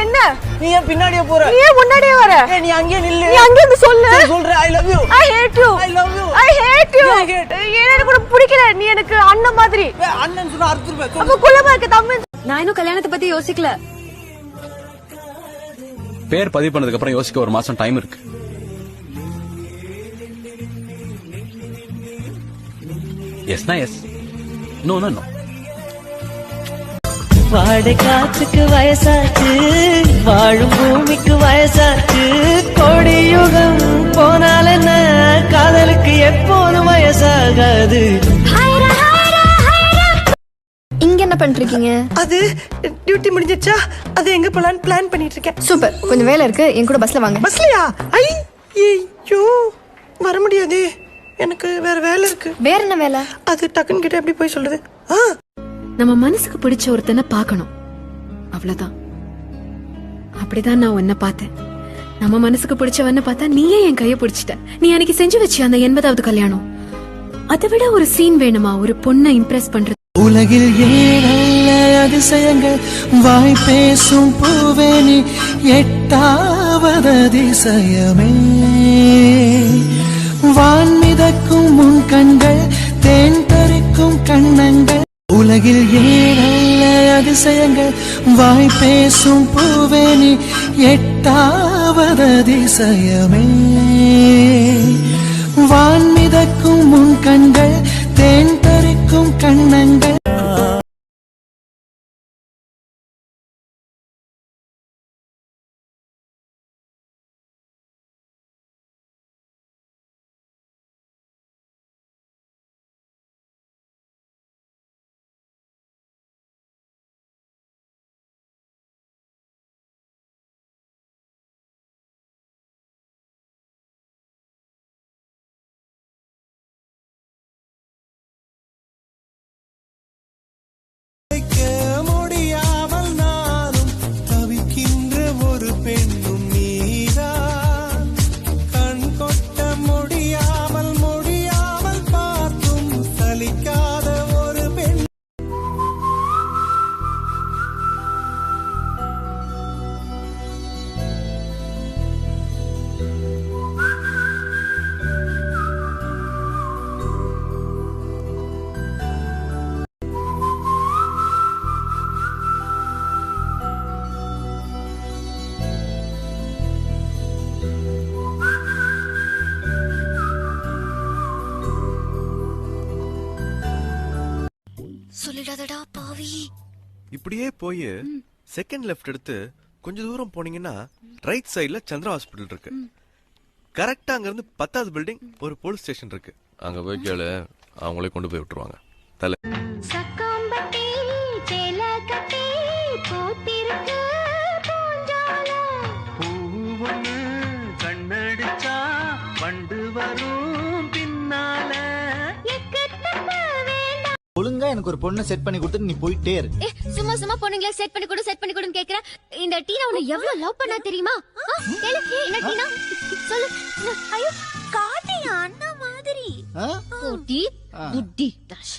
என்ன நீ ஏன் பின்னாடியே போற? நீ ஏன் முன்னாடியே வர? நீ அங்கேயே நில்லு. நீ அங்கே இருந்து சொல்லு. சொல்றேன் I love you. I hate you. I love you. I hate you. எனக்கு கூட பிடிக்கல. நீ எனக்கு அண்ணன் மாதிரி. அண்ணன் சொன்னா அறுத்துருவேன். அப்ப குள்ளமா இருக்க தம்பி. நான் இன்னும் கல்யாணத்தை பத்தி யோசிக்கல. பேர் பதிவு பண்ணதுக்கு அப்புறம் யோசிக்க ஒரு மாசம் டைம் இருக்கு. எஸ்னா எஸ், நோ நோ நோ. வாடை காற்றுக்கு வயசாச்சு, வாழும் பூமிக்கு வயசாச்சு, கோடி யுகம் போனால என்ன, காதலுக்கு எப்போதும் வயசாகாது. இங்க என்ன பண்றீங்க? அது டியூட்டி முடிஞ்சிச்சா, அது எங்க போலான்னு பிளான் பண்ணிட்டு இருக்கேன். சூப்பர். கொஞ்சம் வேலை இருக்கு, என் கூட பஸ்ல வாங்க. பஸ்லயா? ஐயோ வர முடியாது, எனக்கு வேற வேலை இருக்கு. வேற என்ன வேலை? அது டக்குன்னு கிட்ட எப்படி போய் சொல்றது? நம்ம மனசுக்கு பிடிச்ச ஒருத்தனை பார்க்கணும், அவ்வளவுதான். அப்படிதான் நான் உன்னை பார்த்தேன். நம்ம மனசுக்கு பிடிச்சவன்னு பார்த்தா நீயே என் கைய பிடிச்சிட்ட. நீ அன்னைக்கு செஞ்சு வச்சு அந்த 80வது கல்யாணம், அதை விட ஒரு சீன் வேணுமா ஒரு பொண்ணை இம்ப்ரெஸ் பண்றது? உலகில் ஏழல்ல அதிசயங்கள், வாய் பேசும் பூவேணி, எட்டாவது அதிசயமே வான் மிதக்கும் முன் கண்கள், தேன் பறிக்கும் கண்ணங்கள். உலகில் ஏழல்ல அதிசயங்கள், வாய் பேசும் பூவேணி, எட்டாவது அதிசயமே வான் மிதக்கும் முன் கண்கள், தேன் பறிக்கும் கண்ணங்கள். சொல்லிடாதடா பாவி. இப்படியே போய் செகண்ட் லெஃப்ட் எடுத்து கொஞ்ச தூரம் போனீங்கன்னா ரைட் சைடுல சந்திரா ஹாஸ்பிடல் இருக்கு. கரெக்டா அங்க இருந்து 10வது பில்டிங் ஒரு போலீஸ் ஸ்டேஷன் இருக்கு. அங்க போய் கேளு, அவங்களே கொண்டு போய் விட்டுருவாங்க. தலை கண்ணடிச்சா வண்டு வரும் பின்னால. ஒழுங்கா எனக்கு ஒரு பொண்ணை செட் பண்ணி கொடுத்துட்டு நீ போயிட்டே இரு. சும்மா சும்மா பொண்ணுங்களே செட் பண்ணி கொடுன்னு கேக்குறேன். இந்த டீனா உன்னை எவ்வளவு லவ் பண்ணா தெரியுமா? என்ன டீனா சொல்லு. ஐயோ காட்டி அண்ணா மாதிரி குட்டி குட்டி டாஷ்.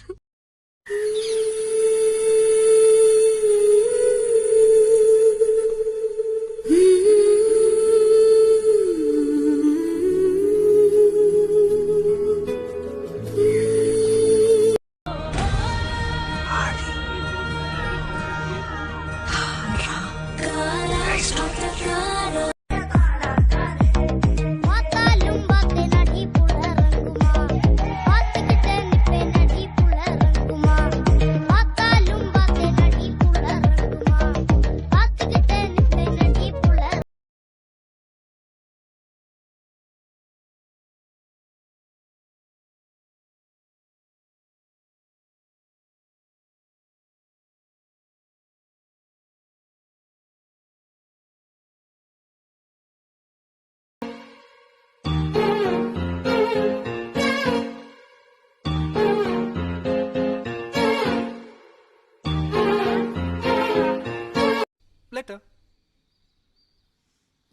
லெட்டர்.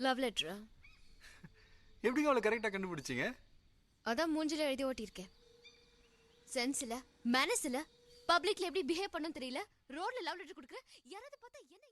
லவ் லெட்டரா? எப்படிங்க அவளை கரெக்டா கண்டுபிடிச்சீங்க? அதான் மூஞ்சில எழுதி ஓட்டியிருக்கேன். சென்ஸ் இல்ல, மேனஸ் இல்ல, பப்ளிக்ல எப்படி பிஹேவ் பண்ணனும் தெரியல, ரோட்ல லவ் லெட்டர் கொடுக்குற யாராவது பார்த்தா என்ன